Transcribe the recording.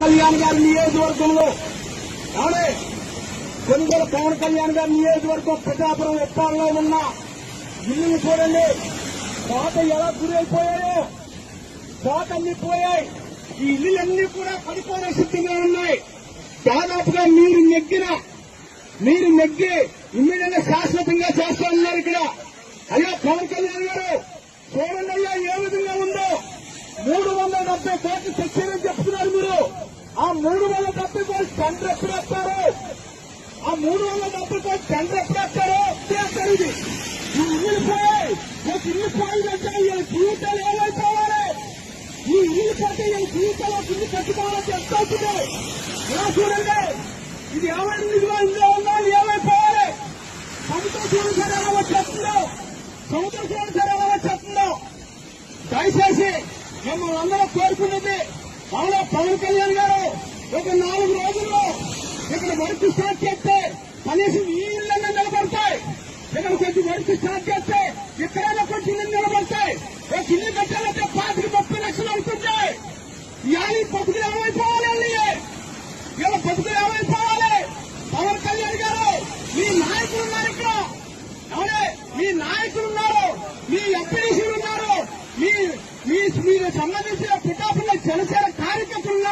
కళ్యాణ్ గారి నియోజకవర్గంలో అవునే కొందరు పవన్ కళ్యాణ్ గారి నియోజకవర్గం పిఠాపురం ఉప్పాలలో ఉన్న ఇల్లులు చూడండి. కోట ఎలా గురైపోయాయో, కోట అన్ని పోయాయి. ఈ ఇల్లులన్నీ కూడా పడిపోయే స్థితిలో ఉన్నాయి. దాదాపుగా మీరు నెగ్గి ఇమ్మీడియట్ గా శాశ్వతంగా చేస్తా ఉన్నారు. ఇక్కడ అయ్యా పవన్ కళ్యాణ్ గారు చూడండి అయ్యా ఏ విధంగా ఉందో. 370 కోట్లు తెచ్చారని చెప్తున్నారు మీరు. ఆ 370 కోట్లు టెండర్ ఎప్పుడు వేస్తారు? ఆ 370 కోట్లు టెండర్ ఎప్పుడు వేస్తారు? చేస్తారు. ఇది ఈ ఇల్లు పోయాయి. ఒక ఇల్లు పోయిందంటే ఈ జీవితాలు ఏమైపోవాలి? ఈ ఇల్లు పోతే ఈ జీవితంలో ఇల్లు కట్టుకోవాలని చెప్తుంది. ఇలా చూడండి, ఇది ఏమైనా ఇందులో ఉందా? ఏమైపోవాలి? సముద్రం చూడండి సార్ ఎలా వచ్చేస్తుందో. సముద్రం చూడండి సార్ ఎలా వచ్చేస్తుందో. దయచేసి మిమ్మల్ని అందరూ కోరుకున్నది అవునా పవన్ కళ్యాణ్ గారు ఒక 4 రోజుల్లో ఇక్కడ వర్క్ స్టార్ట్ చేస్తే కనీసం ఈ ఇళ్ళన్నా నిలబడతాయి. ఇక్కడ కొంచెం వర్క్ స్టార్ట్ చేస్తే ఎక్కడైనా కొంచెం ఇల్లు నిలబడతాయి. ఒక ఇల్లు కట్టాలంటే 30 లక్షలు అవుతుంది. ఇవాళ బతుకులు ఏమైపోవాలి? ఇలా బతుకులు ఏమైపోవాలి? పవన్ కళ్యాణ్ గారు మీ నాయకులు ఉన్నారు ఇక్కడ. అవునే మీ నాయకులు ఉన్నారు, మీ ఎంపీడీసీలు ఉన్నారు, మీరు సంబంధించిన పిఠాపురం జనసేన కార్యకర్తలు ఉన్నారు.